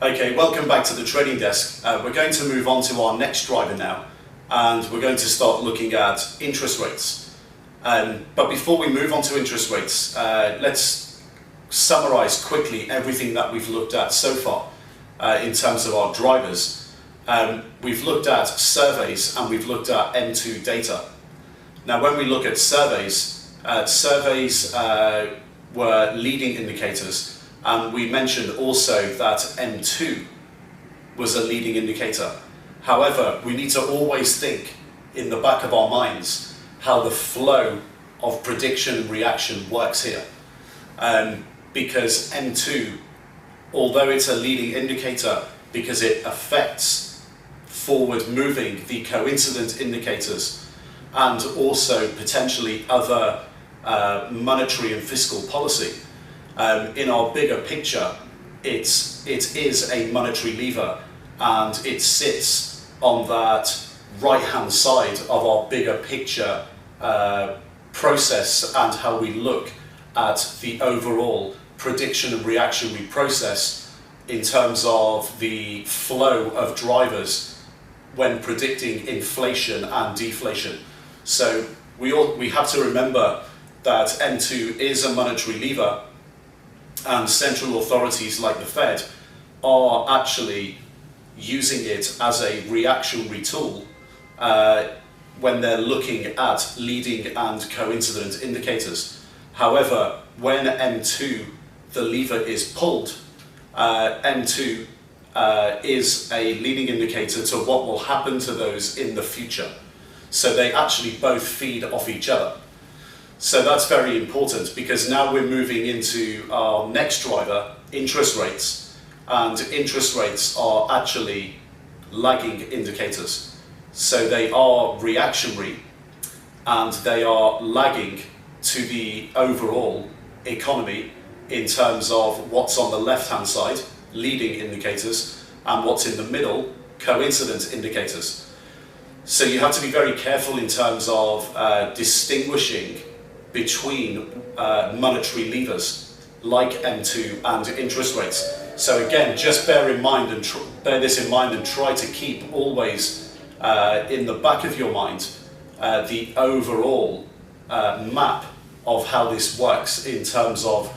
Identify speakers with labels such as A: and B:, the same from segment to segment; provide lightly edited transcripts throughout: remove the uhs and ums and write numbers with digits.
A: Okay, welcome back to the trading desk. We're going to move on to our next driver now, and we're going to start looking at interest rates. But before we move on to interest rates, let's summarize quickly everything that we've looked at so far in terms of our drivers. We've looked at surveys and we've looked at M2 data. Now, when we look at surveys, were leading indicators. And we mentioned also that M2 was a leading indicator. However, we need to always think in the back of our minds how the flow of prediction and reaction works here. Because M2, although it's a leading indicator because it affects forward moving the coincident indicators and also potentially other monetary and fiscal policy, in our bigger picture, it is a monetary lever, and it sits on that right-hand side of our bigger picture process and how we look at the overall prediction and reactionary process in terms of the flow of drivers when predicting inflation and deflation. So we have to remember that M2 is a monetary lever, and central authorities like the Fed are actually using it as a reactionary tool when they're looking at leading and coincident indicators. However, when M2, the lever, is pulled, M2 is a leading indicator to what will happen to those in the future. So they actually both feed off each other. So that's very important, because now we're moving into our next driver, interest rates, and interest rates are actually lagging indicators. So they are reactionary and they are lagging to the overall economy in terms of what's on the left-hand side, leading indicators, and what's in the middle, coincident indicators. So you have to be very careful in terms of distinguishing between monetary levers like M2 and interest rates. So again, just bear this in mind and try to keep always in the back of your mind the overall map of how this works in terms of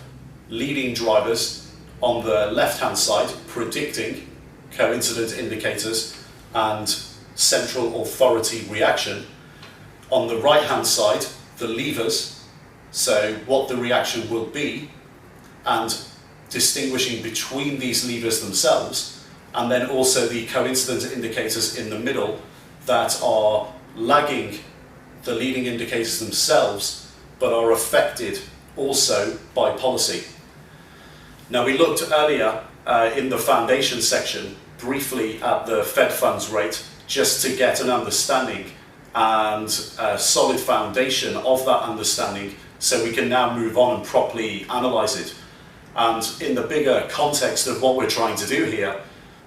A: leading drivers on the left-hand side, predicting coincident indicators and central authority reaction. On the right-hand side, the levers, so what the reaction will be, and distinguishing between these levers themselves, and then also the coincident indicators in the middle that are lagging the leading indicators themselves, but are affected also by policy. Now, we looked earlier in the foundation section briefly at the Fed funds rate, just to get an understanding and a solid foundation of that understanding, so we can now move on and properly analyze it. And in the bigger context of what we're trying to do here,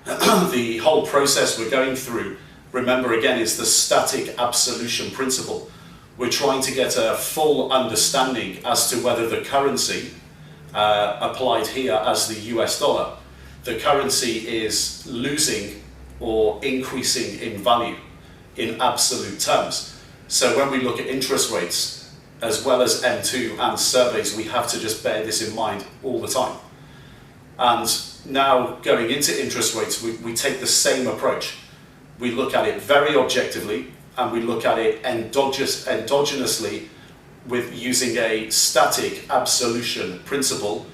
A: the whole process we're going through, remember again, is the static absolution principle. We're trying to get a full understanding as to whether the currency applied here as the US dollar, the currency is losing or increasing in value in absolute terms. So when we look at interest rates, as well as M2 and surveys, we have to just bear this in mind all the time. And now going into interest rates, we take the same approach. We look at it very objectively, and we look at it endogenously with using a static absolution principle.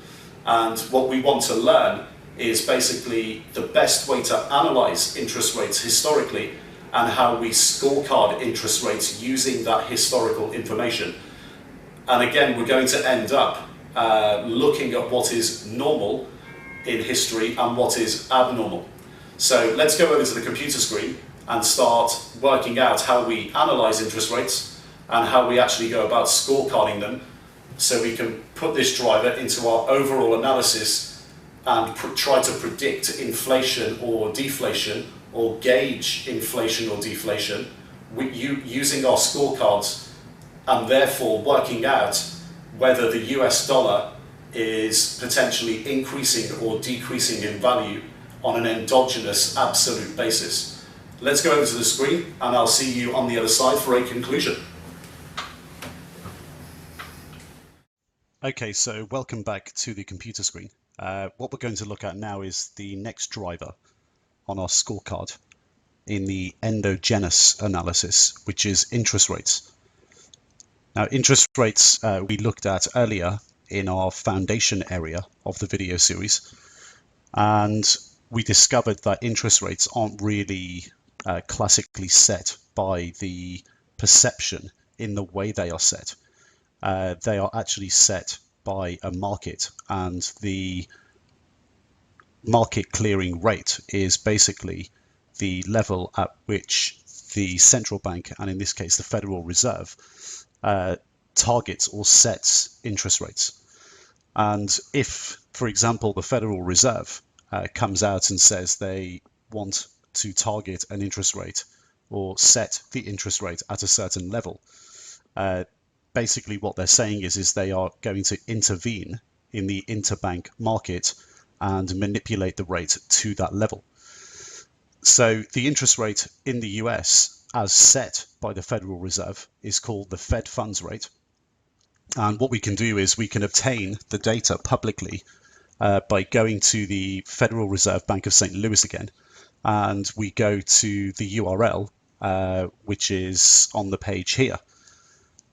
A: And what we want to learn is basically the best way to analyze interest rates historically and how we scorecard interest rates using that historical information. And again, we're going to end up looking at what is normal in history and what is abnormal. So let's go over to the computer screen and start working out how we analyze interest rates and how we actually go about scorecarding them, so we can put this driver into our overall analysis and try to predict inflation or deflation, or gauge inflation or deflation using our scorecards, and therefore working out whether the US dollar is potentially increasing or decreasing in value on an endogenous absolute basis. Let's go over to the screen and I'll see you on the other side for a conclusion.
B: Okay, so welcome back to the computer screen. What we're going to look at now is the next driver on our scorecard in the endogenous analysis, which is interest rates. Now, interest rates we looked at earlier in our foundation area of the video series, and we discovered that interest rates aren't really classically set by the perception in the way they are set. They are actually set by a market, and the market clearing rate is basically the level at which the central bank, and in this case the Federal Reserve, targets or sets interest rates. And if, for example, the Federal Reserve comes out and says they want to target an interest rate or set the interest rate at a certain level, basically what they're saying is they are going to intervene in the interbank market and manipulate the rate to that level. So the interest rate in the US as set by the Federal Reserve is called the Fed funds rate. And what we can do is we can obtain the data publicly by going to the Federal Reserve Bank of St. Louis again, and we go to the URL, which is on the page here.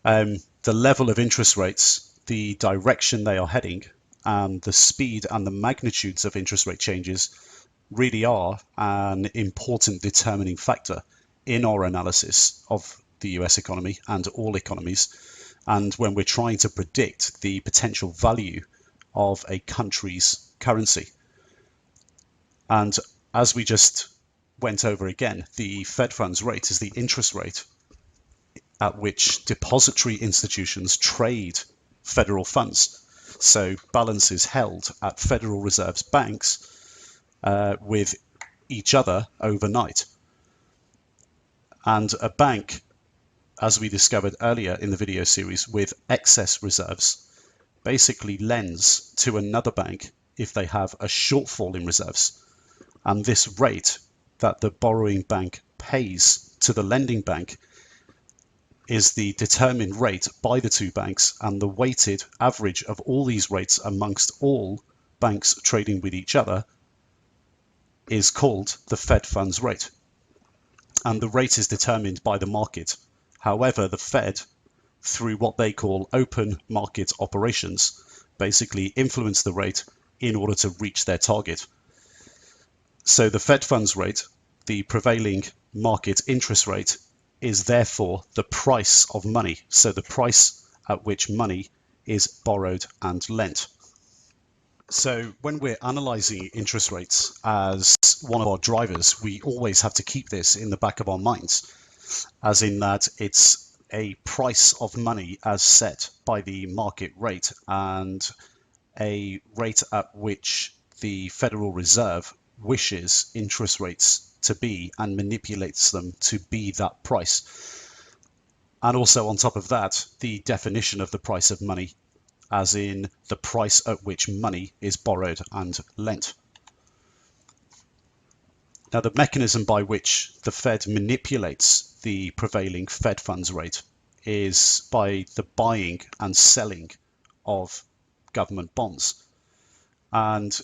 B: The level of interest rates, the direction they are heading, and the speed and the magnitudes of interest rate changes really are an important determining factor in our analysis of the US economy and all economies, and when we're trying to predict the potential value of a country's currency. And as we just went over again, the Fed funds rate is the interest rate at which depository institutions trade federal funds. So balances held at Federal Reserve's banks with each other overnight. And a bank, as we discovered earlier in the video series, with excess reserves basically lends to another bank if they have a shortfall in reserves. And this rate that the borrowing bank pays to the lending bank is the determined rate by the two banks, and the weighted average of all these rates amongst all banks trading with each other is called the Fed funds rate. And the rate is determined by the market. However, the Fed, through what they call open market operations, basically influence the rate in order to reach their target. So the Fed funds rate, the prevailing market interest rate, is therefore the price of money. So the price at which money is borrowed and lent. So when we're analyzing interest rates as one of our drivers, we always have to keep this in the back of our minds, as in that it's a price of money as set by the market rate, and a rate at which the Federal Reserve wishes interest rates to be and manipulates them to be that price. And also on top of that, the definition of the price of money, as in the price at which money is borrowed and lent. Now, the mechanism by which the Fed manipulates the prevailing Fed funds rate is by the buying and selling of government bonds. And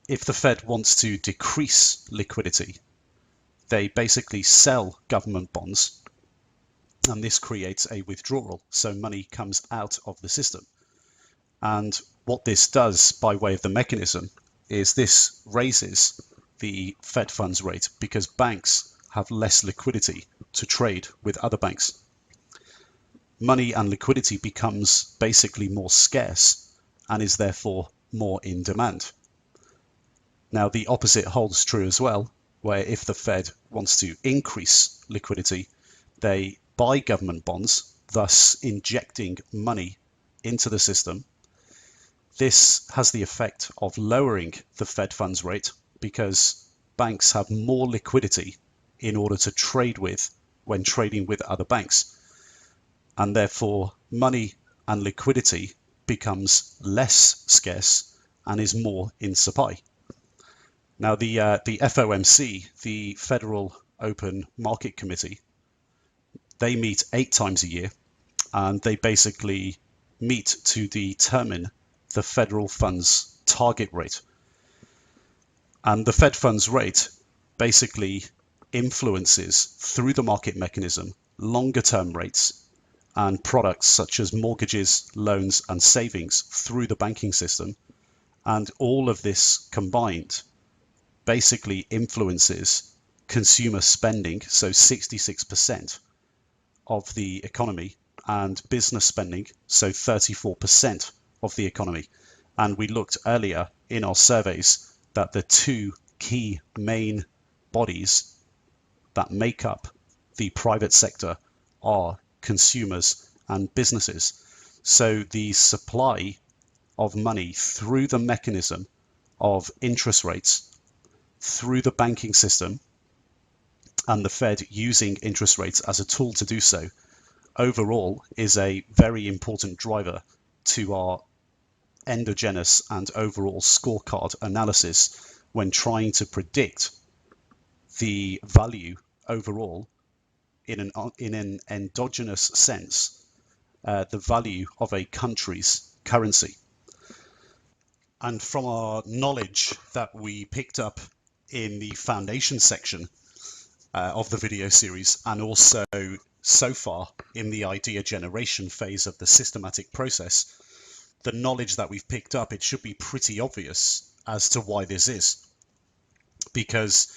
B: if the Fed wants to decrease liquidity, they basically sell government bonds, and this creates a withdrawal. So money comes out of the system. And what this does by way of the mechanism is this raises the Fed funds rate because banks have less liquidity to trade with other banks. Money and liquidity becomes basically more scarce and is therefore more in demand. Now, the opposite holds true as well, where if the Fed wants to increase liquidity, they buy government bonds, thus injecting money into the system. This has the effect of lowering the Fed funds rate because banks have more liquidity in order to trade with when trading with other banks. And therefore, money and liquidity becomes less scarce and is more in supply. Now, the FOMC, the Federal Open Market Committee, they meet 8 times a year, and they basically meet to determine the federal funds target rate. And the Fed funds rate basically influences, through the market mechanism, longer term rates and products such as mortgages, loans, and savings through the banking system. And all of this combined basically influences consumer spending, so 66% of the economy, and business spending, so 34% of the economy. And we looked earlier in our surveys that the two key main bodies that make up the private sector are consumers and businesses. So the supply of money through the mechanism of interest rates, through the banking system, and the Fed using interest rates as a tool to do so, overall is a very important driver to our endogenous and overall scorecard analysis when trying to predict the value overall in an endogenous sense, the value of a country's currency. And from our knowledge that we picked up in the foundation section of the video series, and also so far in the idea generation phase of the systematic process, the knowledge that we've picked up, it should be pretty obvious as to why this is. Because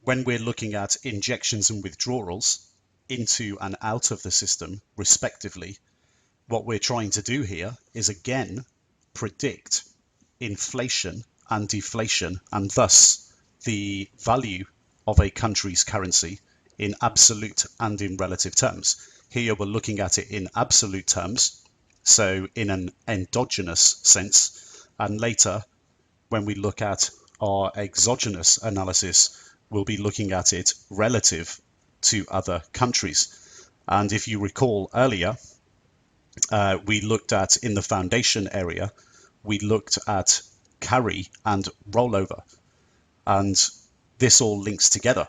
B: when we're looking at injections and withdrawals into and out of the system, respectively, what we're trying to do here is again predict inflation and deflation, and thus the value of a country's currency in absolute and in relative terms. Here we're looking at it in absolute terms, so in an endogenous sense, and later when we look at our exogenous analysis, we'll be looking at it relative to other countries. And if you recall earlier, we looked at, in the foundation area, we looked at carry and rollover. And this all links together,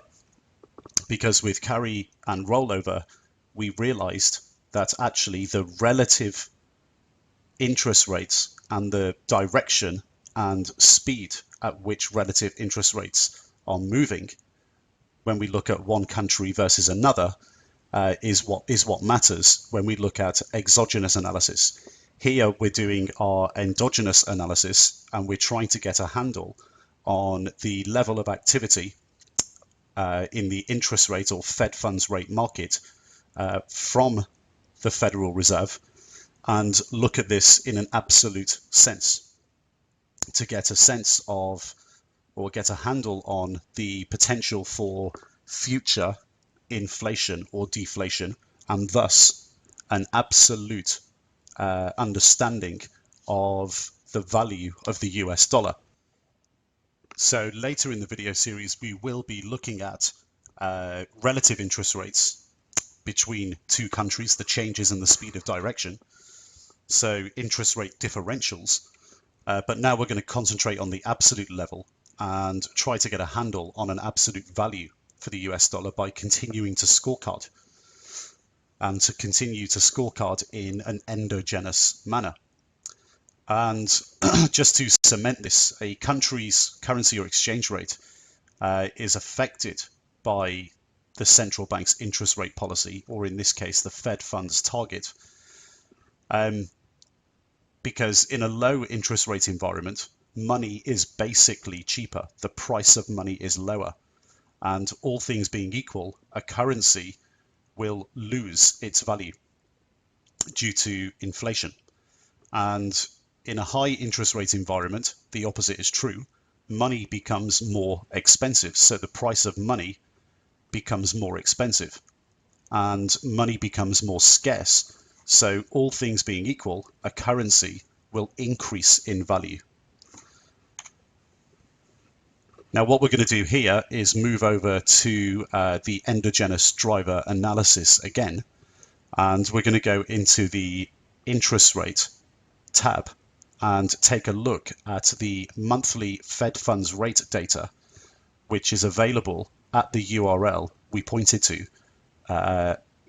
B: because with carry and rollover, we realized that actually the relative interest rates and the direction and speed at which relative interest rates are moving when we look at one country versus another is what matters when we look at exogenous analysis. Here we're doing our endogenous analysis, and we're trying to get a handle on the level of activity in the interest rate or Fed funds rate market from the Federal Reserve, and look at this in an absolute sense to get a sense of, or get a handle on, the potential for future inflation or deflation, and thus an absolute understanding of the value of the US dollar. So later in the video series, we will be looking at relative interest rates between two countries, the changes in the speed of direction, so interest rate differentials. But now we're going to concentrate on the absolute level and try to get a handle on an absolute value for the US dollar by continuing to scorecard, and to continue to scorecard in an endogenous manner. And just to cement this, a country's currency or exchange rate is affected by the central bank's interest rate policy, or in this case, the Fed funds target. Because in a low interest rate environment, money is basically cheaper. The price of money is lower. And all things being equal, a currency will lose its value due to inflation. And in a high interest rate environment, the opposite is true. Money becomes more expensive. So the price of money becomes more expensive, and money becomes more scarce. So all things being equal, a currency will increase in value. Now, what we're going to do here is move over to the endogenous driver analysis again, and we're going to go into the interest rate tab, and take a look at the monthly Fed funds rate data, which is available at the URL we pointed to,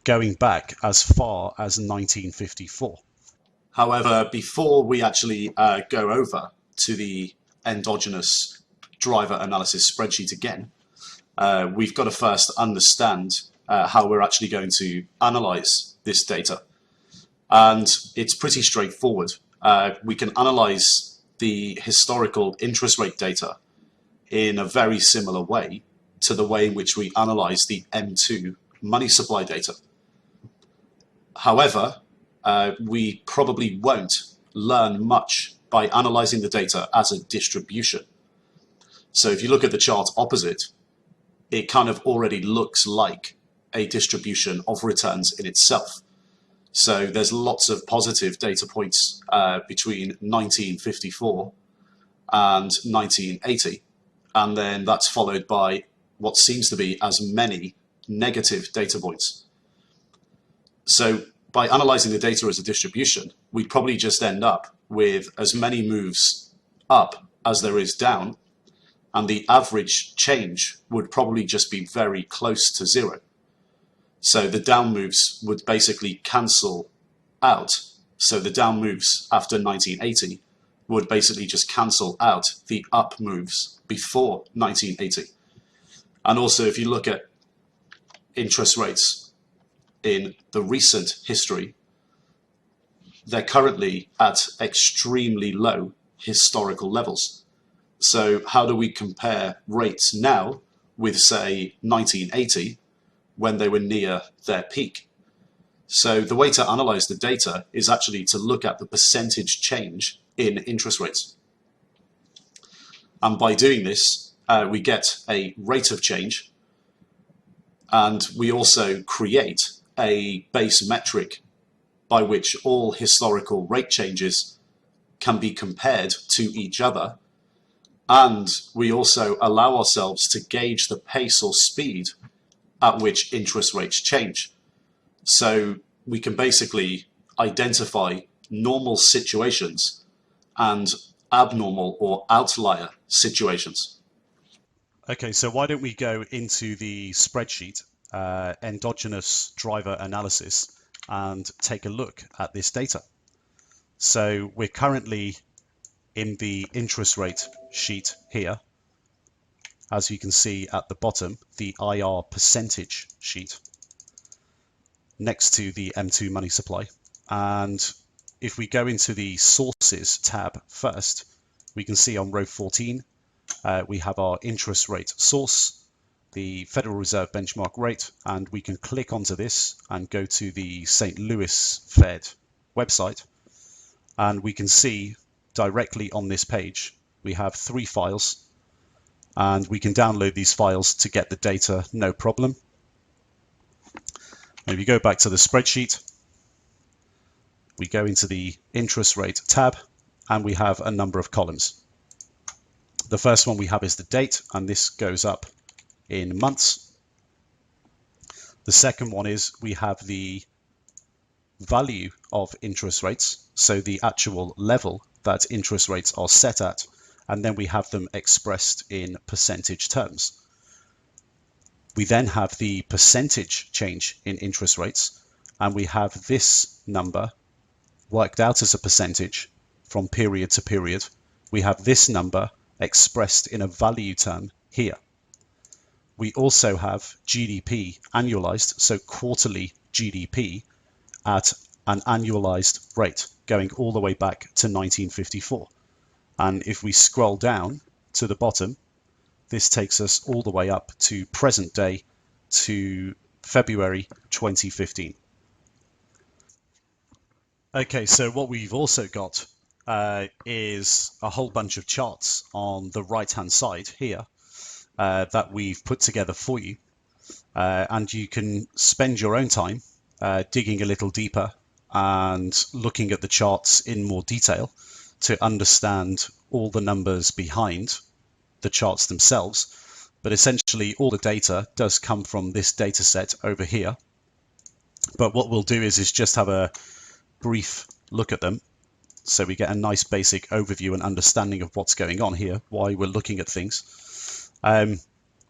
B: going back as far as 1954.
A: However, before we actually go over to the endogenous driver analysis spreadsheet again, we've got to first understand how we're actually going to analyze this data. And it's pretty straightforward. We can analyze the historical interest rate data in a very similar way to the way in which we analyze the M2 money supply data. However, we probably won't learn much by analyzing the data as a distribution. So if you look at the chart opposite, it kind of already looks like a distribution of returns in itself. So there's lots of positive data points between 1954 and 1980. And then that's followed by what seems to be as many negative data points. So by analyzing the data as a distribution, we'd probably just end up with as many moves up as there is down, and the average change would probably just be very close to zero. So the down moves would basically cancel out. So the down moves after 1980 would basically just cancel out the up moves before 1980. And also, if you look at interest rates in the recent history, they're currently at extremely low historical levels. So how do we compare rates now with, say, 1980, when they were near their peak? So the way to analyze the data is actually to look at the percentage change in interest rates. And by doing this, we get a rate of change, and we also create a base metric by which all historical rate changes can be compared to each other. And we also allow ourselves to gauge the pace or speed at which interest rates change. So we can basically identify normal situations and abnormal or outlier situations.
B: Okay, so why don't we go into the spreadsheet, endogenous driver analysis, and take a look at this data. So we're currently in the interest rate sheet here. As you can see at the bottom, the IR percentage sheet next to the M2 money supply. And if we go into the sources tab first, we can see on row 14, we have our interest rate source, the Federal Reserve benchmark rate, and we can click onto this and go to the St. Louis Fed website. And we can see directly on this page, we have 3 files, and we can download these files to get the data, no problem. And if you go back to the spreadsheet, we go into the interest rate tab, and we have a number of columns. The first one we have is the date, and this goes up in months. The second one is we have the value of interest rates, so the actual level that interest rates are set at, and then we have them expressed in percentage terms. We then have the percentage change in interest rates, and we have this number worked out as a percentage from period to period. We have this number expressed in a value term here. We also have GDP annualized, so quarterly GDP at an annualized rate going all the way back to 1954. And if we scroll down to the bottom, this takes us all the way up to present day to February 2015. Okay, so what we've also got is a whole bunch of charts on the right-hand side here that we've put together for you. And you can spend your own time digging a little deeper and looking at the charts in more detail to understand all the numbers behind the charts themselves. But essentially all the data does come from this data set over here. But what we'll do is just have a brief look at them. So we get a nice basic overview and understanding of what's going on here, why we're looking at things. And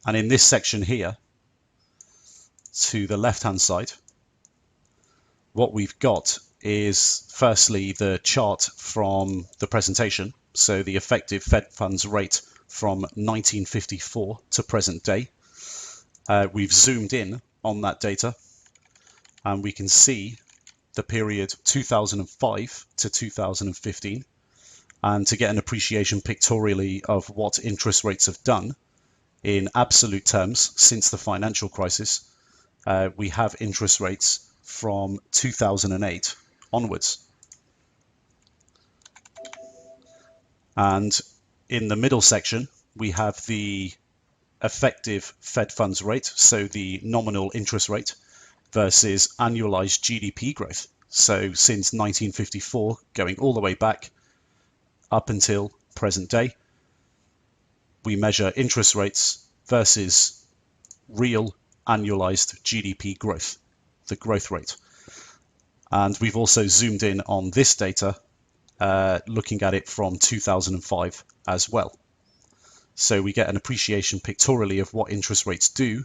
B: in this section here, to the left-hand side, what we've got is firstly the chart from the presentation. So the effective Fed funds rate from 1954 to present day. We've zoomed in on that data and we can see the period 2005 to 2015. And to get an appreciation pictorially of what interest rates have done in absolute terms since the financial crisis, we have interest rates from 2008 onwards. And in the middle section, we have the effective Fed funds rate, so the nominal interest rate, versus annualized GDP growth. So since 1954, going all the way back up until present day, we measure interest rates versus real annualized GDP growth, the growth rate. And we've also zoomed in on this data, looking at it from 2005 as well. So we get an appreciation pictorially of what interest rates do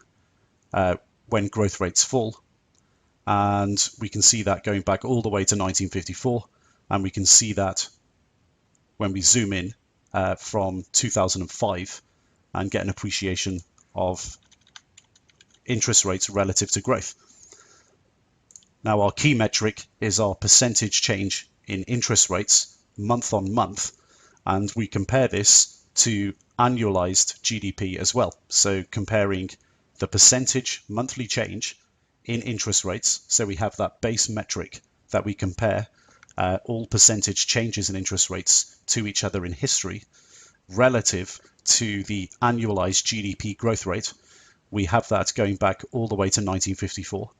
B: when growth rates fall. And we can see that going back all the way to 1954. And we can see that when we zoom in from 2005 and get an appreciation of interest rates relative to growth. Now, our key metric is our percentage change in interest rates month on month, and we compare this to annualized GDP as well. So comparing the percentage monthly change in interest rates. So we have that base metric that we compare all percentage changes in interest rates to each other in history relative to the annualized GDP growth rate. We have that going back all the way to 1954.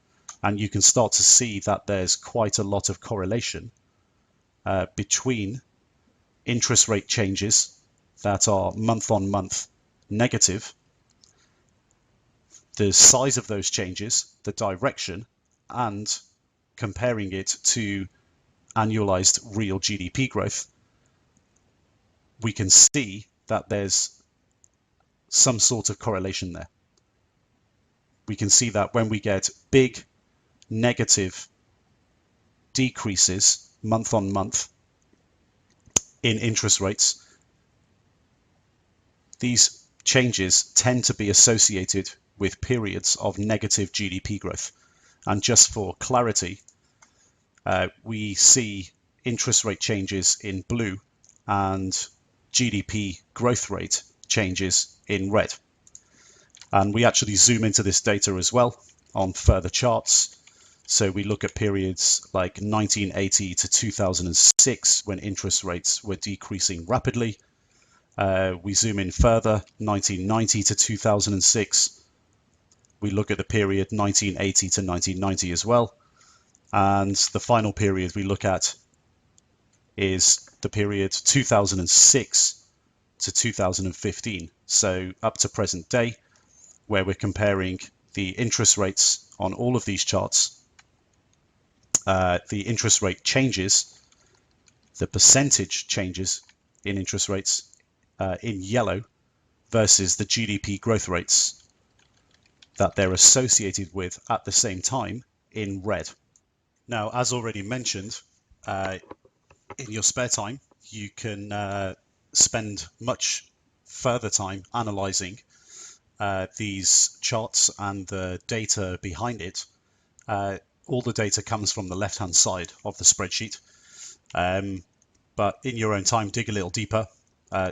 B: And you can start to see that there's quite a lot of correlation between interest rate changes that are month on month negative, the size of those changes, the direction, and comparing it to annualized real GDP growth. We can see that there's some sort of correlation there. We can see that when we get big negative decreases month on month in interest rates, these changes tend to be associated with periods of negative GDP growth. And just for clarity, we see interest rate changes in blue and GDP growth rate changes in red. And we actually zoom into this data as well on further charts. So we look at periods like 1980 to 2006 when interest rates were decreasing rapidly. We zoom in further, 1990 to 2006. We look at the period 1980 to 1990 as well. And the final period we look at is the period 2006 to 2015. So up to present day, where we're comparing the interest rates on all of these charts, the interest rate changes, the percentage changes in interest rates in yellow versus the GDP growth rates that they're associated with at the same time in red. Now, as already mentioned, in your spare time, you can spend much further time analyzing these charts and the data behind it. All the data comes from the left-hand side of the spreadsheet. But in your own time, dig a little deeper,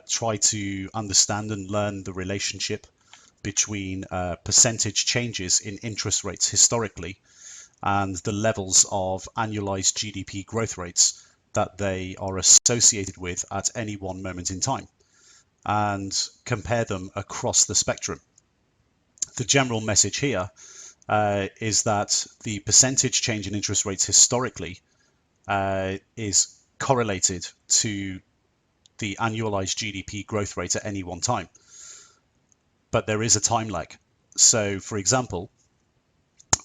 B: try to understand and learn the relationship between percentage changes in interest rates historically and the levels of annualized GDP growth rates that they are associated with at any one moment in time, and compare them across the spectrum. The general message here is that the percentage change in interest rates historically is correlated to the annualized GDP growth rate at any one time. But there is a time lag. So, for example,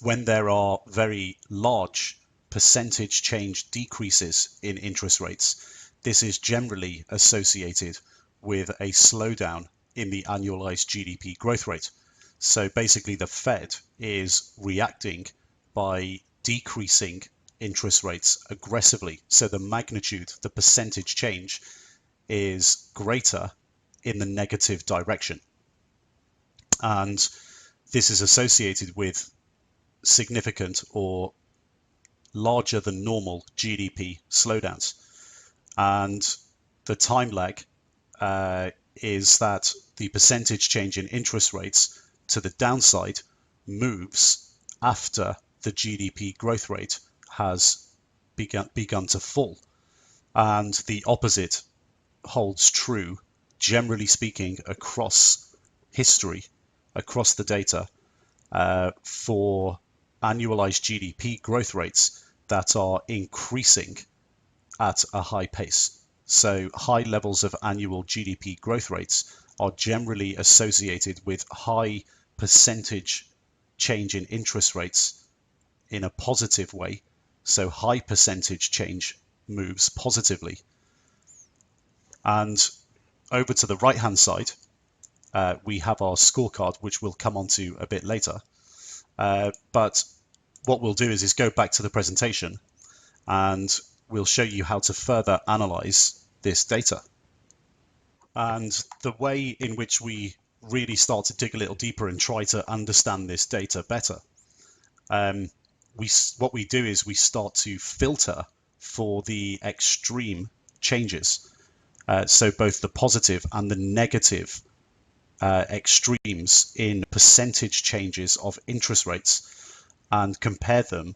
B: when there are very large percentage change decreases in interest rates, this is generally associated with a slowdown in the annualized GDP growth rate. So basically the Fed is reacting by decreasing interest rates aggressively. So the magnitude, the percentage change is greater in the negative direction. And this is associated with significant or larger than normal GDP slowdowns. And the time lag is that the percentage change in interest rates to the downside moves after the GDP growth rate has begun to fall. And the opposite holds true, generally speaking, across history, across the data, for annualized GDP growth rates that are increasing at a high pace. So high levels of annual GDP growth rates are generally associated with high percentage change in interest rates in a positive way. So high percentage change moves positively. And over to the right hand side, we have our scorecard, which we'll come on to a bit later. But what we'll do is go back to the presentation and we'll show you how to further analyze this data. And the way in which we really start to dig a little deeper and try to understand this data better, what we do is we start to filter for the extreme changes. So both the positive and the negative extremes in percentage changes of interest rates, and compare them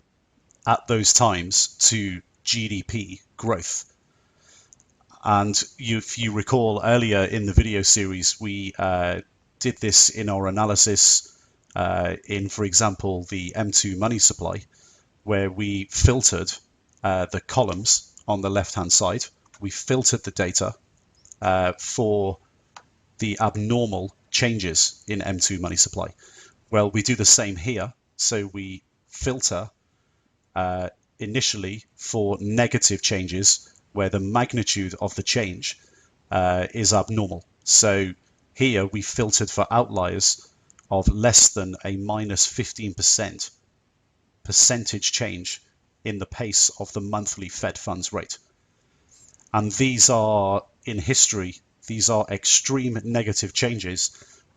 B: at those times to GDP growth. And if you recall earlier in the video series, we did this in our analysis in, for example, the M2 money supply, where we filtered the columns on the left-hand side. We filtered the data for the abnormal changes in M2 money supply. Well, we do the same here. So we filter initially for negative changes where the magnitude of the change is abnormal. So here we filtered for outliers of less than a minus 15% percentage change in the pace of the monthly Fed funds rate. And these are, in history, these are extreme negative changes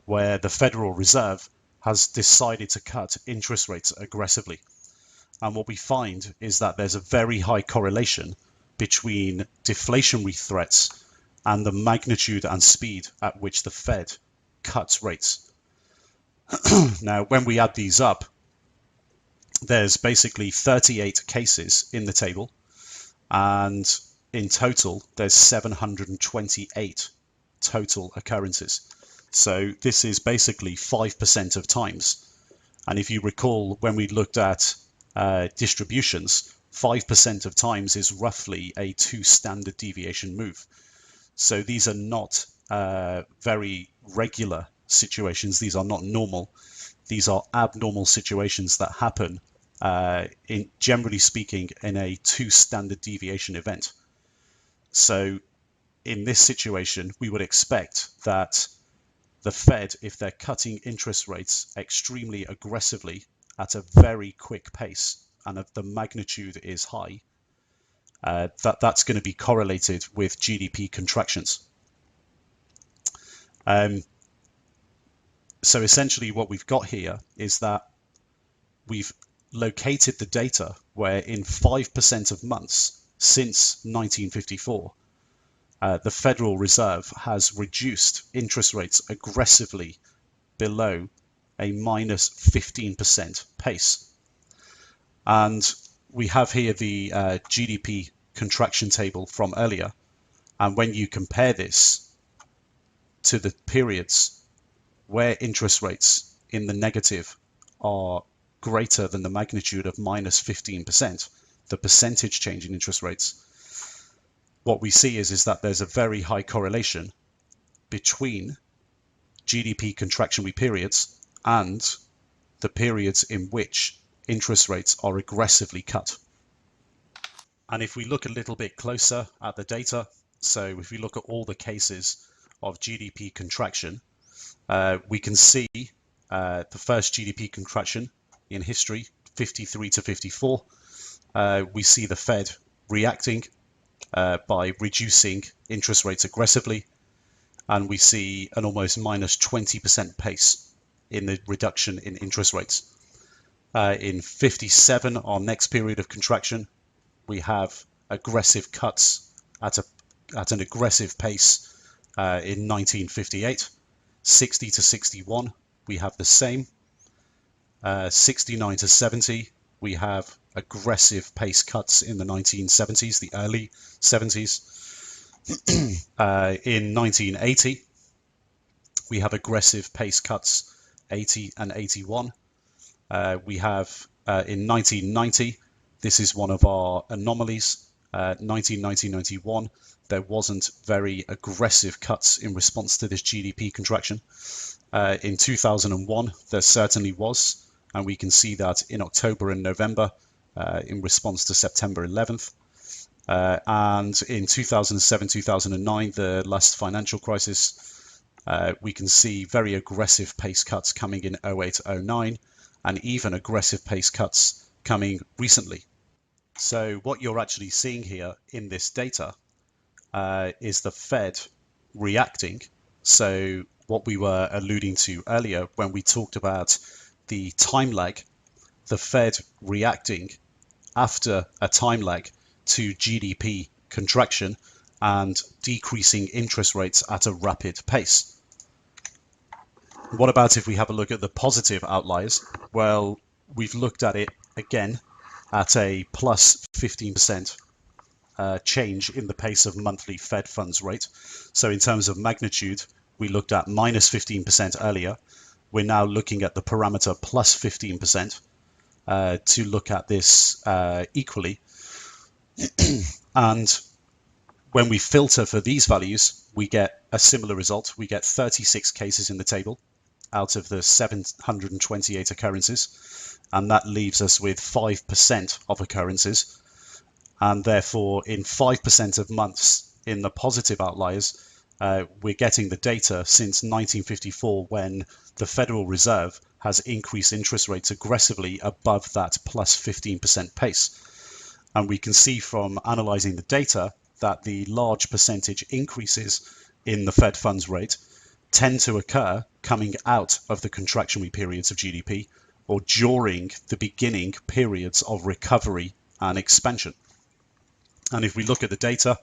B: where the Federal Reserve has decided to cut interest rates aggressively. And what we find is that there's a very high correlation between deflationary threats and the magnitude and speed at which the Fed cuts rates. Now, when we add these up, there's basically 38 cases in the table, and in total, there's 728 total occurrences. So this is basically 5% of times. And if you recall, when we looked at distributions, 5% of times is roughly a 2 standard deviation move. So these are not very regular situations. These are not normal. These are abnormal situations that happen, generally speaking, in a 2 standard deviation event. So in this situation, we would expect that the Fed, if they're cutting interest rates extremely aggressively at a very quick pace, and if the magnitude is high, that's going to be correlated with GDP contractions. So essentially what we've got here is that we've located the data where in 5% of months since 1954, the Federal Reserve has reduced interest rates aggressively below a minus 15% pace. And we have here the GDP contraction table from earlier. And when you compare this to the periods where interest rates in the negative are greater than the magnitude of minus 15%, the percentage change in interest rates, what we see is that there's a very high correlation between GDP contractionary periods and the periods in which interest rates are aggressively cut. And if we look a little bit closer at the data, So if we look at all the cases of GDP contraction, we can see the first GDP contraction in history, 53 to 54. We see the Fed reacting by reducing interest rates aggressively, and we see an almost minus 20% pace in the reduction in interest rates. In 57, our next period of contraction, we have aggressive cuts at an aggressive pace in 1958. 60 to 61, we have the same. 69 to 70, we have aggressive pace cuts in the 1970s, the early 70s. In 1980, we have aggressive pace cuts, 80 and 81. We have in 1990, this is one of our anomalies, 1990-91, there wasn't very aggressive cuts in response to this GDP contraction. In 2001, there certainly was, and we can see that in October and November in response to September 11th. And in 2007-2009, the last financial crisis, we can see very aggressive pace cuts coming in 08-09, and even aggressive pace cuts coming recently. So what you're actually seeing here in this data is the Fed reacting. So what we were alluding to earlier when we talked about the time lag, the Fed reacting after a time lag to GDP contraction and decreasing interest rates at a rapid pace. What about if we have a look at the positive outliers? Well, we've looked at it again at a plus 15% change in the pace of monthly Fed funds rate. So in terms of magnitude, we looked at minus 15% earlier. We're now looking at the parameter plus 15% to look at this equally. And when we filter for these values, we get a similar result. We get 36 cases in the table out of the 728 occurrences, and that leaves us with 5% of occurrences. And therefore, in 5% of months in the positive outliers, we're getting the data since 1954, when the Federal Reserve has increased interest rates aggressively above that plus 15% pace. And we can see from analyzing the data that the large percentage increases in the Fed funds rate tend to occur coming out of the contractionary periods of GDP or during the beginning periods of recovery and expansion. And if we look at the data,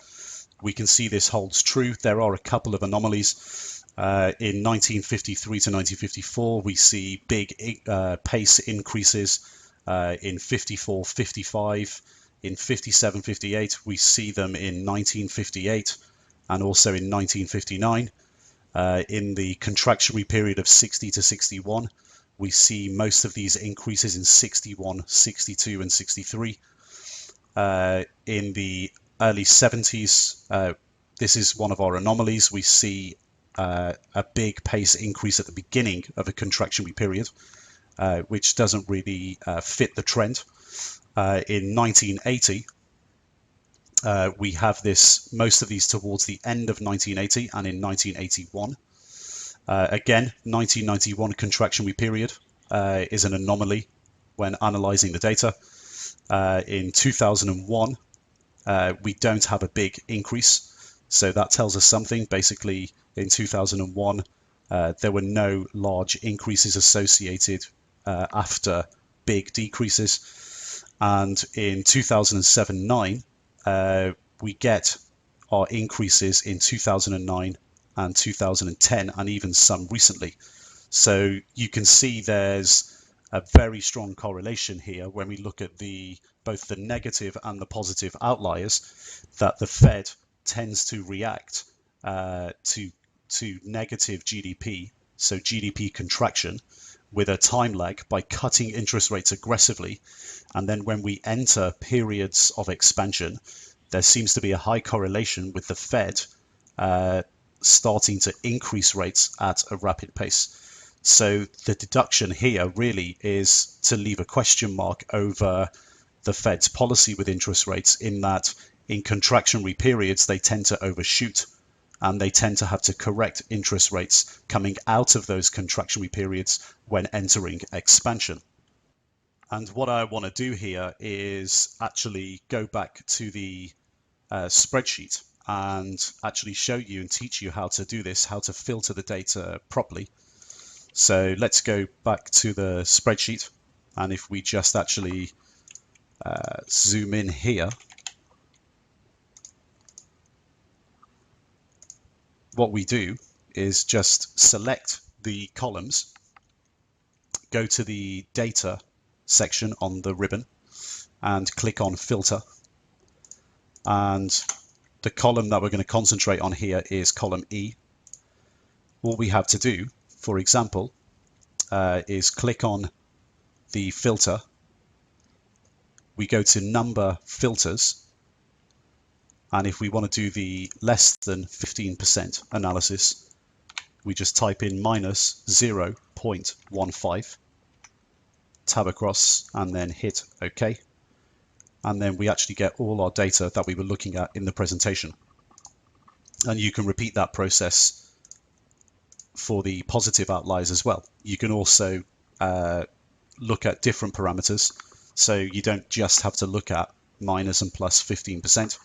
B: we can see this holds true. There are a couple of anomalies. In 1953 to 1954, we see big pace increases. In 54, 55, in 57, 58, we see them in 1958 and also in 1959. In the contractionary period of 60 to 61, we see most of these increases in 61, 62, and 63. In the early 70s, this is one of our anomalies. We see a big pace increase at the beginning of a contractionary period, which doesn't really fit the trend. In 1980, we have most of these towards the end of 1980 and in 1981. Again, 1991 contractionary period is an anomaly when analyzing the data. In 2001, we don't have a big increase, so that tells us something. Basically, in 2001, there were no large increases associated after big decreases. And in 2007-9, we get our increases in 2009 and 2010, and even some recently. So you can see there's a very strong correlation here when we look at both the negative and the positive outliers, that the Fed tends to react to negative GDP, so GDP contraction, with a time lag by cutting interest rates aggressively. And then when we enter periods of expansion, there seems to be a high correlation with the Fed starting to increase rates at a rapid pace. So the deduction here really is to leave a question mark over the Fed's policy with interest rates, in that In contractionary periods, they tend to overshoot, and they tend to have to correct interest rates coming out of those contractionary periods when entering expansion. And what I want to do here is actually go back to the spreadsheet and actually show you and teach you how to do this, how to filter the data properly. So let's go back to the spreadsheet, and if we just actually zoom in here, what we do is just select the columns, go to the data section on the ribbon and click on filter, and the column that we're going to concentrate on here is column E. All we have to do, for example, is click on the filter, we go to number filters, and if we want to do the less than 15% analysis, we just type in minus 0.15, tab across, and then hit OK. And then we actually get all our data that we were looking at in the presentation. And you can repeat that process for the positive outliers as well. You can also look at different parameters, so you don't just have to look at minus and plus 15%.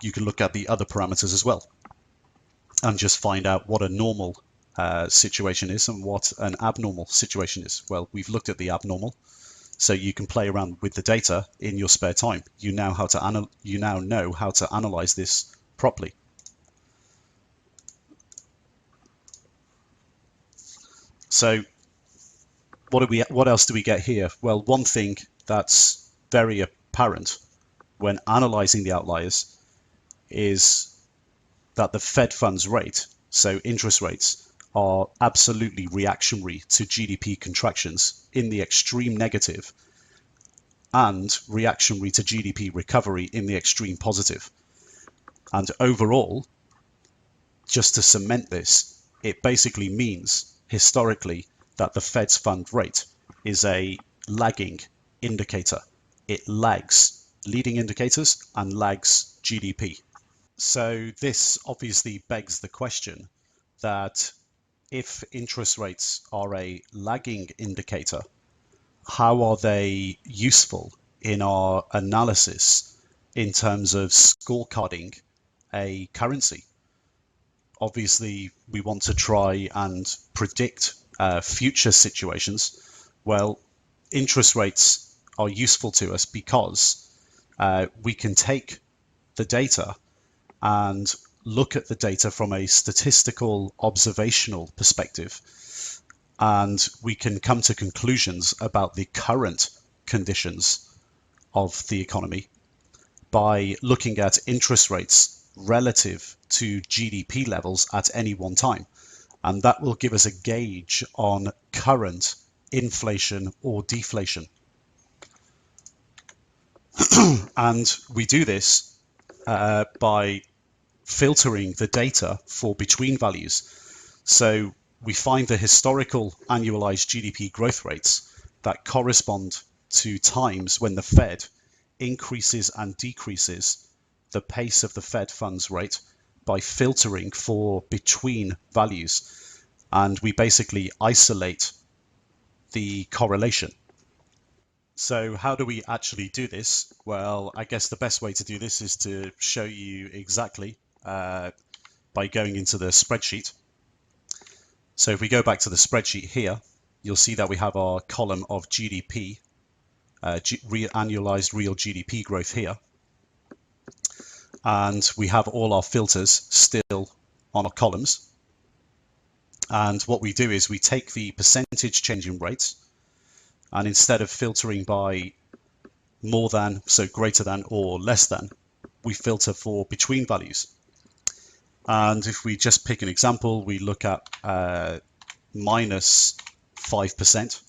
B: You can look at the other parameters as well and just find out what a normal situation is and what an abnormal situation is. Well, we've looked at the abnormal, so you can play around with the data in your spare time. You now know how to analyze this properly. So what else do we get here? Well, one thing that's very apparent when analyzing the outliers is that the Fed funds rate, so interest rates, are absolutely reactionary to GDP contractions in the extreme negative and reactionary to GDP recovery in the extreme positive. And overall, just to cement this, it basically means historically that the Fed's fund rate is a lagging indicator. It lags leading indicators and lags GDP. So this obviously begs the question that if interest rates are a lagging indicator, how are they useful in our analysis in terms of scorecarding a currency? Obviously, we want to try and predict future situations. Well, interest rates are useful to us because we can take the data and look at the data from a statistical observational perspective, and we can come to conclusions about the current conditions of the economy by looking at interest rates relative to GDP levels at any one time. And that will give us a gauge on current inflation or deflation. And we do this by filtering the data for between values. So we find the historical annualized GDP growth rates that correspond to times when the Fed increases and decreases the pace of the Fed funds rate by filtering for between values. And we basically isolate the correlation. So how do we actually do this? Well, I guess the best way to do this is to show you exactly by going into the spreadsheet. So if we go back to the spreadsheet here, you'll see that we have our column of GDP, annualized real GDP growth here. And we have all our filters still on our columns. And what we do is we take the percentage change in rates, and instead of filtering by more than, so greater than or less than, we filter for between values. And if we just pick an example, we look at minus 5%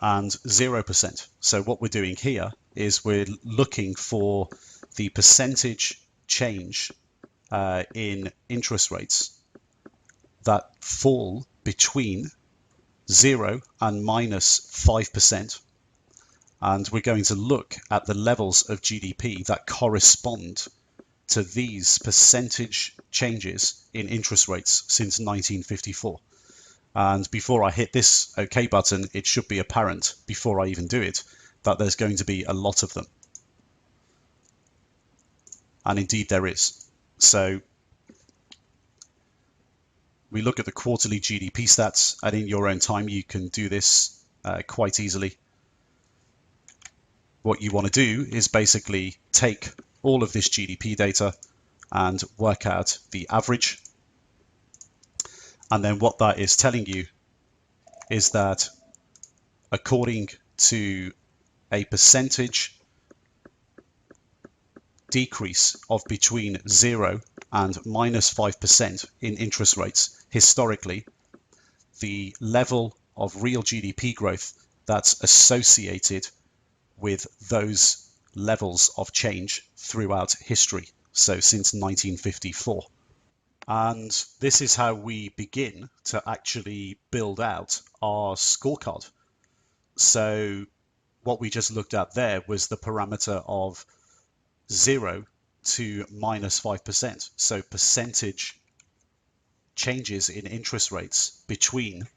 B: and 0%. So what we're doing here is we're looking for the percentage change in interest rates that fall between 0 and minus 5%, And we're going to look at the levels of GDP that correspond to these percentage changes in interest rates since 1954. And before I hit this OK button, it should be apparent before I even do it that there's going to be a lot of them. And indeed there is. So we look at the quarterly GDP stats, and in your own time you can do this quite easily. What you want to do is basically take all of this GDP data and work out the average. And then what that is telling you is that according to a percentage decrease of between 0 and -5% in interest rates, historically, the level of real GDP growth that's associated with those levels of change throughout history, so since 1954. And this is how we begin to actually build out our scorecard. So what we just looked at there was the parameter of 0 to -5%. So percentage changes in interest rates between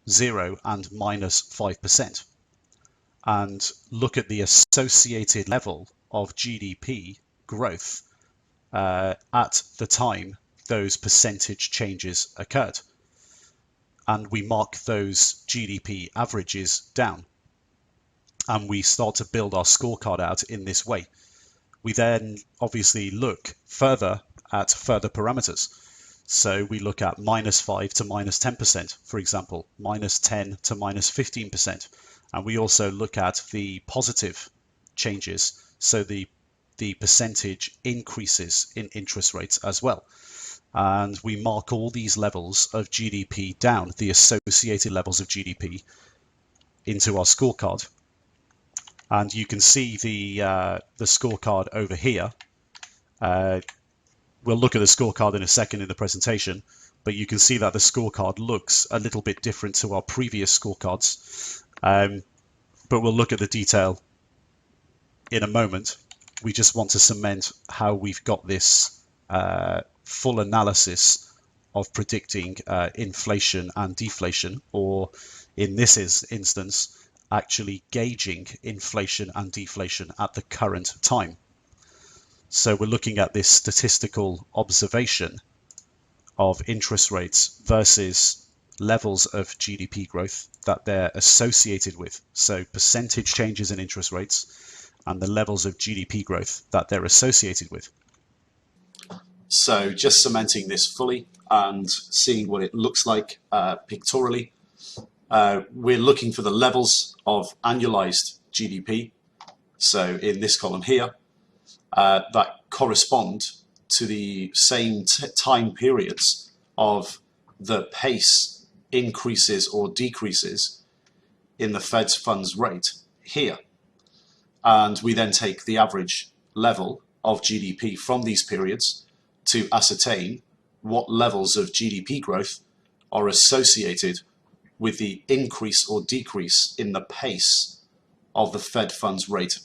B: 0 and -5%. And look at the associated level of GDP growth at the time those percentage changes occurred. And we mark those GDP averages down. And we start to build our scorecard out in this way. We then obviously look further at further parameters. So we look at -5 to -10%, for example, -10 to -15%. And we also look at the positive changes, so the percentage increases in interest rates as well. And we mark all these levels of GDP down, the associated levels of GDP, into our scorecard. And you can see the scorecard over here. We'll look at the scorecard in a second in the presentation, but you can see that the scorecard looks a little bit different to our previous scorecards. But we'll look at the detail in a moment. We just want to cement how we've got this full analysis of predicting inflation and deflation, or in this instance, actually gauging inflation and deflation at the current time. So we're looking at this statistical observation of interest rates versus levels of GDP growth that they're associated with. So percentage changes in interest rates and the levels of GDP growth that they're associated with. So just cementing this fully and seeing what it looks like pictorially. We're looking for the levels of annualized GDP. So in this column here, that correspond to the same time periods of the pace increases or decreases in the Fed's funds rate here. And we then take the average level of GDP from these periods to ascertain what levels of GDP growth are associated with the increase or decrease in the pace of the Fed funds rate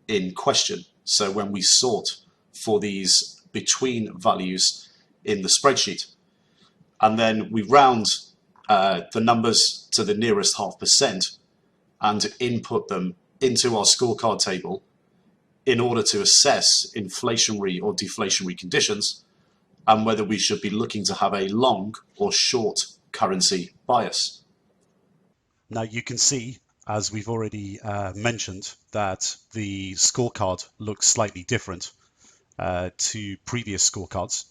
B: in question. So when we sort for these between values in the spreadsheet, and then we round the numbers to the nearest 0.5% and input them into our scorecard table in order to assess inflationary or deflationary conditions and whether we should be looking to have a long or short currency bias. Now you can see, as we've already mentioned, that the scorecard looks slightly different to previous scorecards.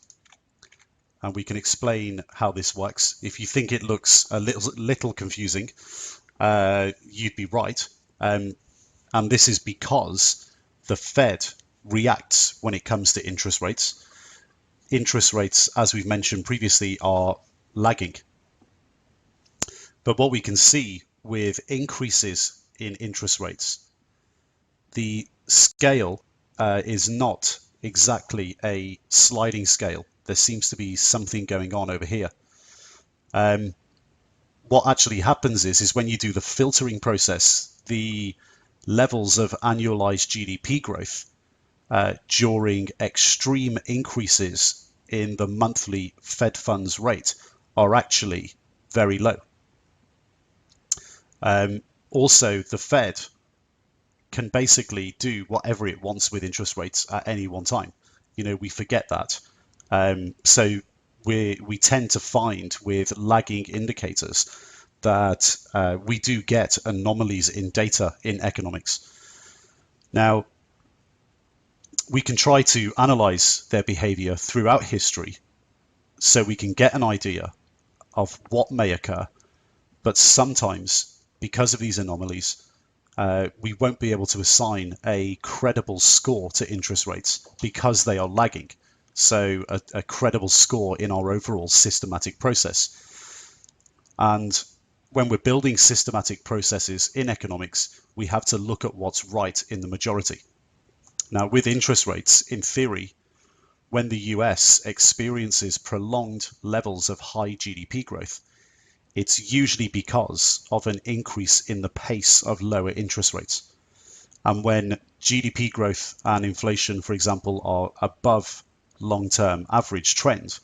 B: And we can explain how this works. If you think it looks a little confusing, you'd be right. And this is because the Fed reacts when it comes to interest rates. Interest rates, as we've mentioned previously, are lagging. But what we can see with increases in interest rates, the scale is not exactly a sliding scale. There seems to be something going on over here. What actually happens is when you do the filtering process, the levels of annualized GDP growth during extreme increases in the monthly Fed funds rate are actually very low. Also, the Fed can basically do whatever it wants with interest rates at any one time. We forget that. So we tend to find with lagging indicators that we do get anomalies in data in economics. Now, we can try to analyze their behavior throughout history so we can get an idea of what may occur, but sometimes because of these anomalies, we won't be able to assign a credible score to interest rates because they are lagging. So a credible score in our overall systematic process. And when we're building systematic processes in economics, we have to look at what's right in the majority. Now, with interest rates, in theory, when the US experiences prolonged levels of high GDP growth, it's usually because of an increase in the pace of lower interest rates. And when GDP growth and inflation, for example, are above long-term average trend,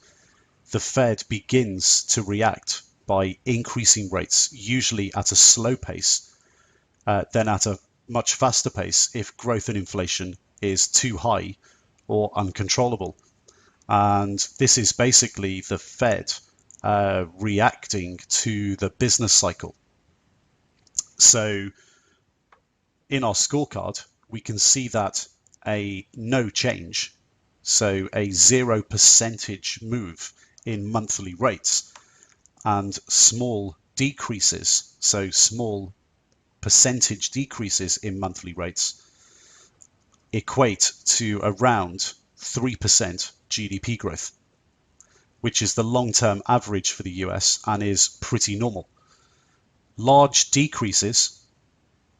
B: the Fed begins to react by increasing rates, usually at a slow pace, then at a much faster pace if growth and inflation is too high or uncontrollable. And this is basically the Fed reacting to the business cycle. So in our scorecard, we can see that a no change, so a 0% move in monthly rates, and small decreases, so small percentage decreases in monthly rates, equate to around 3% GDP growth, which is the long-term average for the US and is pretty normal. Large decreases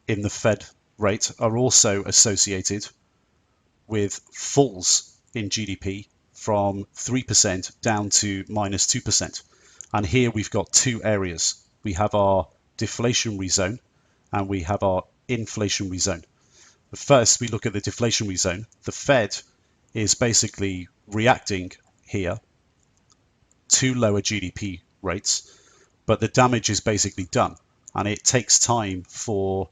B: in the Fed rate are also associated with falls in GDP from 3% down to -2%. And here we've got two areas. We have our deflationary zone and we have our inflationary zone. But first, we look at the deflationary zone. The Fed is basically reacting here to lower GDP rates, but the damage is basically done. And it takes time for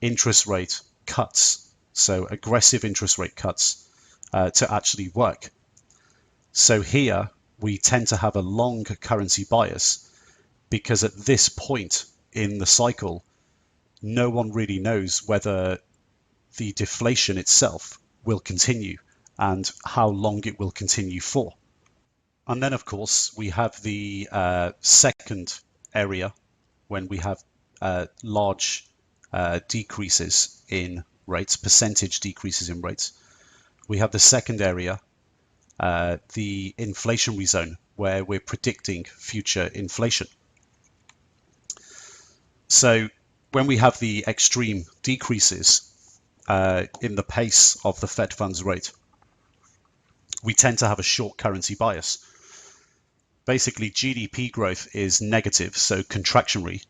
B: interest rate cuts, so aggressive interest rate cuts, to actually work. So here we tend to have a long currency bias because at this point in the cycle, no one really knows whether the deflation itself will continue and how long it will continue for. And then, of course, we have the second area when we have large decreases in rates, percentage decreases in rates. We have the second area, the inflationary zone, where we're predicting future inflation. So when we have the extreme decreases in the pace of the Fed funds rate, we tend to have a short currency bias. Basically, GDP growth is negative, so contractionary,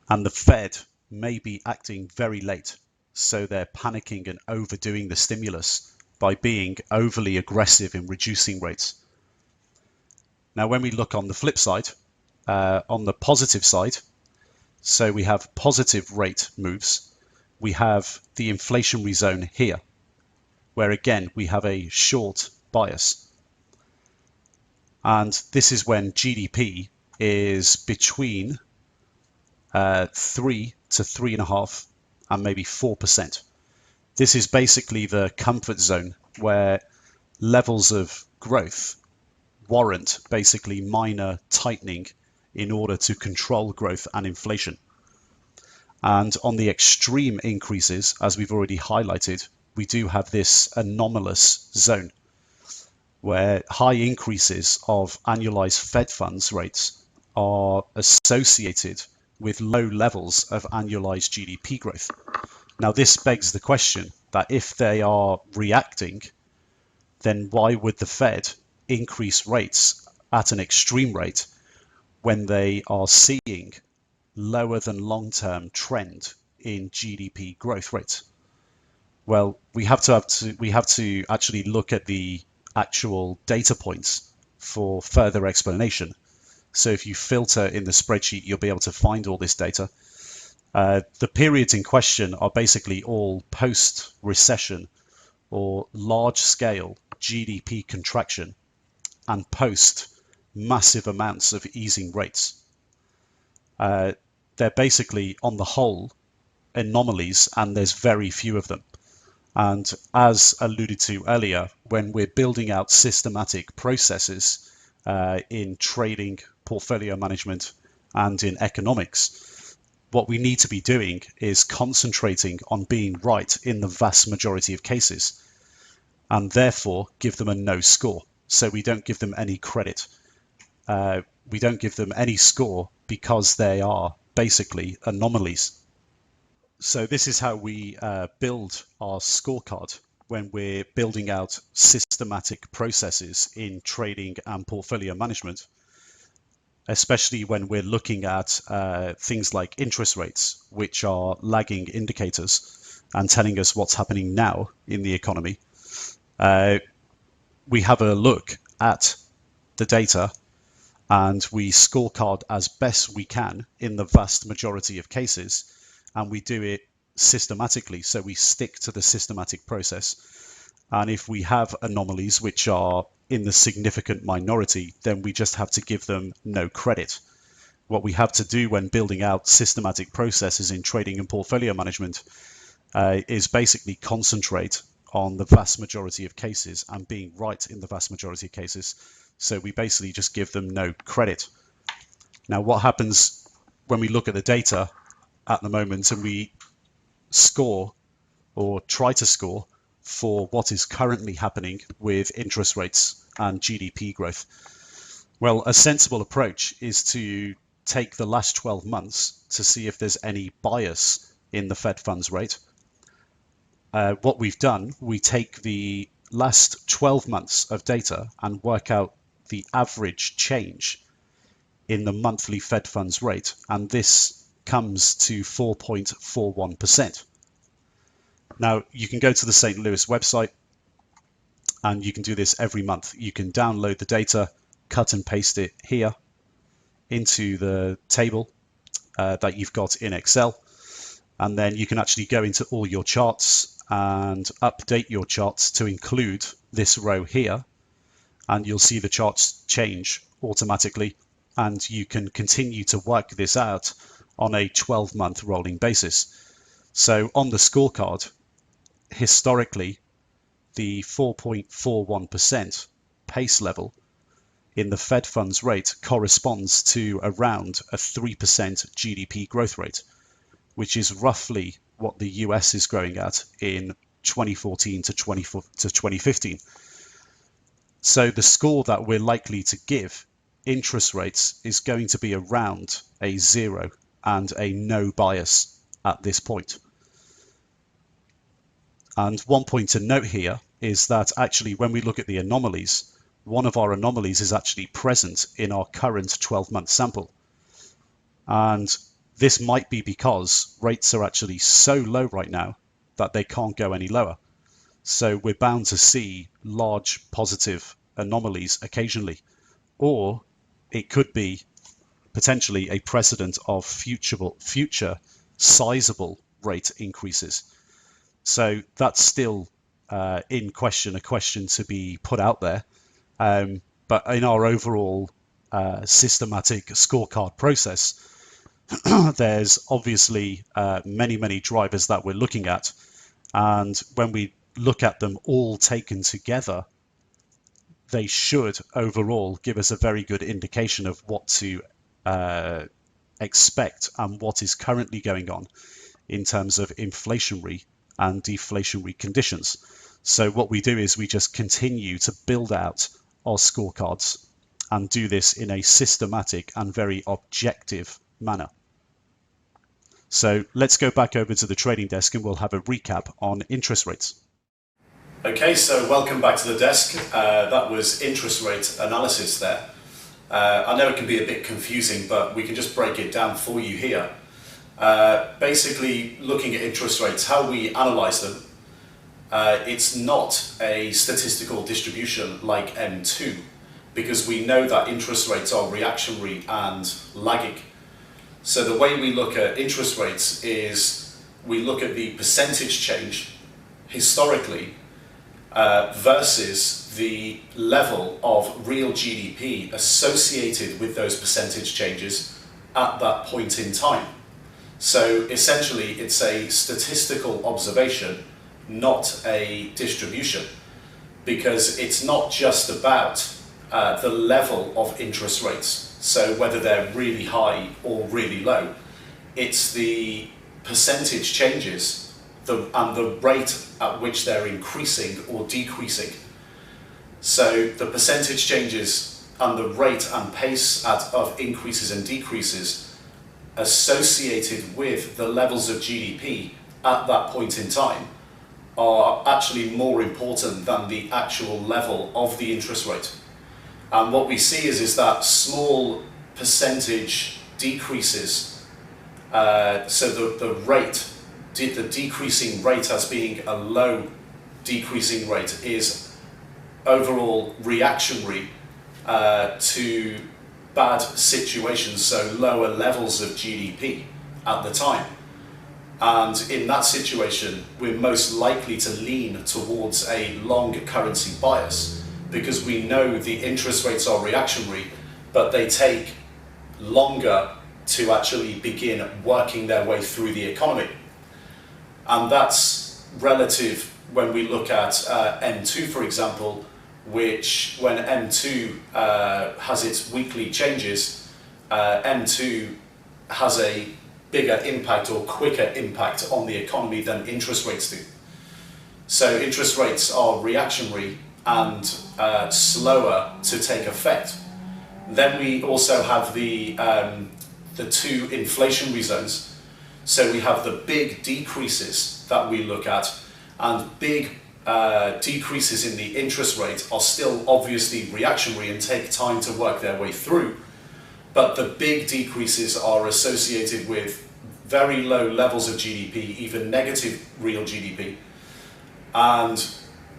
B: and the Fed may be acting very late. So they're panicking and overdoing the stimulus by being overly aggressive in reducing rates. Now, when we look on the flip side, on the positive side, so we have positive rate moves, we have the inflationary zone here, where again, we have a short bias. And this is when GDP is between 3 to 3.5 and maybe 4%. This is basically the comfort zone where levels of growth warrant basically minor tightening in order to control growth and inflation. And on the extreme increases, as we've already highlighted, we do have this anomalous zone where high increases of annualized Fed funds rates are associated with low levels of annualized GDP growth. Now, this begs the question that if they are reacting, then why would the Fed increase rates at an extreme rate when they are seeing lower than long-term trend in GDP growth rate? Well, we have to actually look at the actual data points for further explanation. So if you filter in the spreadsheet, you'll be able to find all this data. The periods in question are basically all post-recession or large-scale GDP contraction and post massive amounts of easing rates. They're basically, on the whole, anomalies, and there's very few of them. And as alluded to earlier, when we're building out systematic processes in trading, portfolio management, and in economics, what we need to be doing is concentrating on being right in the vast majority of cases, and therefore give them a no score. So we don't give them any credit. We don't give them any score because they are basically anomalies. So this is how we build our scorecard when we're building out systematic processes in trading and portfolio management, especially when we're looking at things like interest rates, which are lagging indicators and telling us what's happening now in the economy. We have a look at the data and we scorecard as best we can in the vast majority of cases, and we do it systematically. So we stick to the systematic process. And if we have anomalies which are in the significant minority, then we just have to give them no credit. What we have to do when building out systematic processes in trading and portfolio management is basically concentrate on the vast majority of cases and being right in the vast majority of cases. So we basically just give them no credit. Now, what happens when we look at the data at the moment and we score or try to score for what is currently happening with interest rates and GDP growth? Well, a sensible approach is to take the last 12 months to see if there's any bias in the Fed funds rate. What we've done, we take the last 12 months of data and work out the average change in the monthly Fed funds rate, and this comes to 4.41%. Now, you can go to the St. Louis website and you can do this every month. You can download the data, cut and paste it here into the table that you've got in Excel, and then you can actually go into all your charts and update your charts to include this row here, and you'll see the charts change automatically, and you can continue to work this out on a 12-month rolling basis. So on the scorecard, historically, the 4.41% pace level in the Fed funds rate corresponds to around a 3% GDP growth rate, which is roughly what the US is growing at in 2014 to 2015. So the score that we're likely to give interest rates is going to be around a 0 and a no bias at this point. And one point to note here is that actually when we look at the anomalies, one of our anomalies is actually present in our current 12-month sample. And this might be because rates are actually so low right now that they can't go any lower. So we're bound to see large positive anomalies occasionally, or it could be potentially a precedent of future sizable rate increases. So that's still in question, a question to be put out there. But in our overall systematic scorecard process, there's obviously many drivers that we're looking at. And when we look at them all taken together, they should overall give us a very good indication of what to expect and what is currently going on in terms of inflationary and deflationary conditions. So what we do is we just continue to build out our scorecards and do this in a systematic and very objective manner. So let's go back over to the trading desk and we'll have a recap on interest rates.
A: Okay, so welcome back to the desk. That was interest rate analysis there. I know it can be a bit confusing, but we can just break it down for you here. Basically, looking at interest rates, how we analyze them, it's not a statistical distribution like M2, because we know that interest rates are reactionary and lagging. So the way we look at interest rates is we look at the percentage change historically versus the level of real GDP associated with those percentage changes at that point in time. So essentially it's a statistical observation, not a distribution, because it's not just about the level of interest rates, so whether they're really high or really low. It's the percentage changes and the rate at which they're increasing or decreasing. So the percentage changes and the rate and pace of increases and decreases associated with the levels of GDP at that point in time are actually more important than the actual level of the interest rate. And what we see is that small percentage decreases, so the rate, the decreasing rate as being a low decreasing rate, is overall reactionary to bad situations, so lower levels of GDP at the time. And in that situation, we're most likely to lean towards a long currency bias, because we know the interest rates are reactionary, but they take longer to actually begin working their way through the economy. And that's relative when we look at M2, for example, which when M2 has its weekly changes, M2 has a bigger impact or quicker impact on the economy than interest rates do. So interest rates are reactionary and slower to take effect. Then we also have the two inflationary zones. So we have the big decreases that we look at, and big decreases in the interest rate are still obviously reactionary and take time to work their way through. But the big decreases are associated with very low levels of GDP, even negative real GDP. And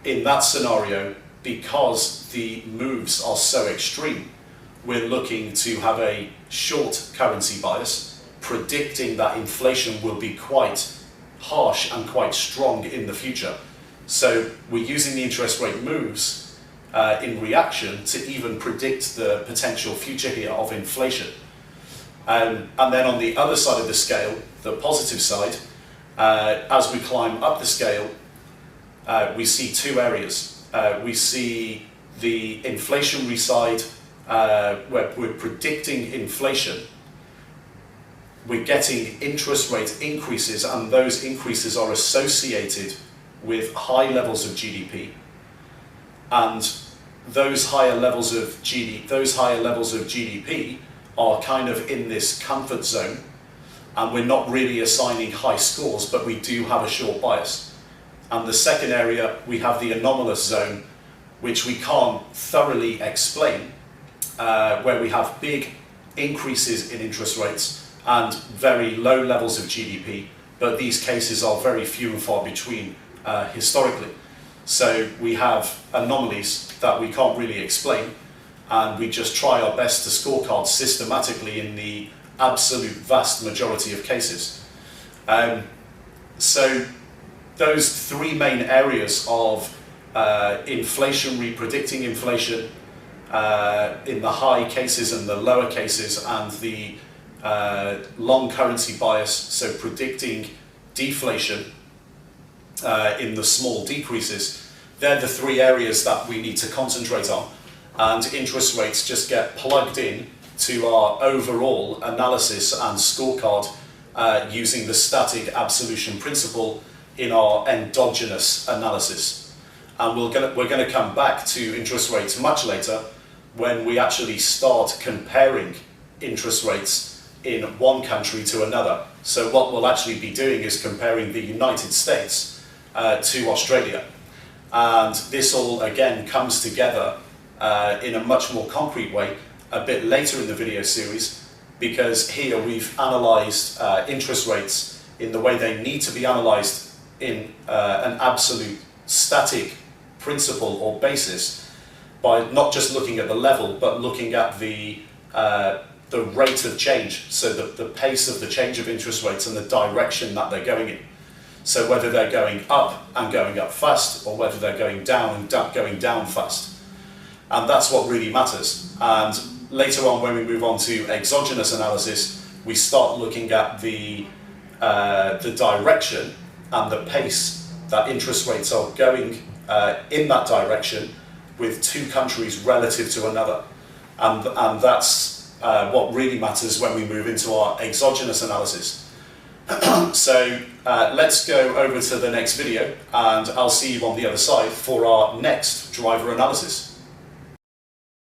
A: in that scenario, because the moves are so extreme, we're looking to have a short currency bias, predicting that inflation will be quite harsh and quite strong in the future. So we're using the interest rate moves in reaction to even predict the potential future here of inflation. And then on the other side of the scale, the positive side, as we climb up the scale, we see two areas. We see the inflationary side, where we're predicting inflation. We're getting interest rate increases, and those increases are associated with high levels of GDP. And those higher levels of GDP are kind of in this comfort zone, and we're not really assigning high scores, but we do have a short bias. And the second area, we have the anomalous zone, which we can't thoroughly explain, where we have big increases in interest rates and very low levels of GDP, but these cases are very few and far between historically. So we have anomalies that we can't really explain, and we just try our best to scorecard systematically in the absolute vast majority of cases. So those three main areas of inflationary, predicting inflation in the high cases and the lower cases, and the long currency bias, so predicting deflation in the small decreases, they're the three areas that we need to concentrate on. And interest rates just get plugged in to our overall analysis and scorecard using the static absolution principle in our endogenous analysis. And we're going to come back to interest rates much later, when we actually start comparing interest rates in one country to another. So what we'll actually be doing is comparing the United States to Australia. And this all again comes together in a much more concrete way a bit later in the video series. because here we've analysed interest rates in the way they need to be analysed in an absolute static principle or basis, by not just looking at the level, but looking at the rate of change, so the pace of the change of interest rates and the direction that they're going in. So whether they're going up and going up fast, or whether they're going down and going down fast. And that's what really matters. And later on, when we move on to exogenous analysis, we start looking at the direction and the pace that interest rates are going in that direction with two countries relative to another. And that's what really matters when we move into our exogenous analysis. So let's go over to the next video, and I'll see you on the other side for our next driver analysis.